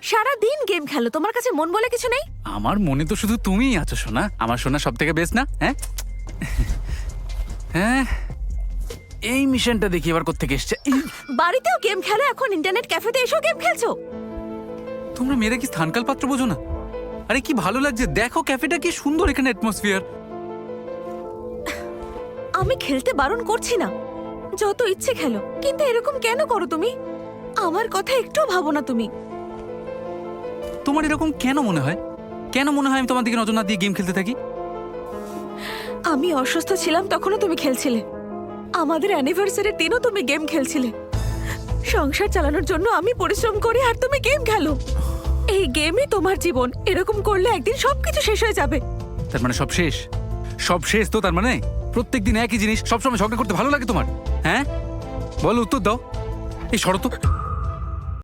সারা দিন গেম খেলো, তোমার কাছে মন বলে কিছু নেই? আমার মনে তো শুধু তুমিই আছো সোনা। আমার সোনা সব থেকে বেস্ট না? হ্যাঁ হ্যাঁ, এই মিশনটা দেখি এবার কোত্থেকে এসছে। বাড়িতেও গেম খেলো, এখন ইন্টারনেট ক্যাফেতে এসেও গেম খেলছো? তোমরা মেয়েরা কি স্থানকাল পাত্র বোঝো না? আরে কি ভালো লাগছে, দেখো ক্যাফেটা কি সুন্দর, এখানে অ্যাটমসফিয়ার। আমি খেলতে বারণ করছি না, যত ইচ্ছে খেলো, কিন্তু এরকম কেন করো তুমি? আমার কথা একটু ভাবো না তুমি? তোমার এরকম কেন মনে হয়? কেন মনে হয় আমি তোমার দিকে নজর না দিয়ে গেম খেলতে থাকি? আমি অসুস্থ ছিলাম তখনও তুমি খেলছিলে, আমাদের অ্যানিভার্সারির দিনও তুমি গেম খেলছিলে। সংসার চালানোর জন্য আমি পরিশ্রম করি আর তুমি গেম খেলো। এই গেমই তোমার জীবন, এরকম করলে একদিন সবকিছু শেষ হয়ে যাবে। তার মানে সব শেষ? সব শেষ তো তার মানে? প্রত্যেকদিন একই জিনিস, সবসময় ঝগড়া করতে ভালো লাগে তোমার? হ্যাঁ বলো, উত্তর দাও। এই শরৎ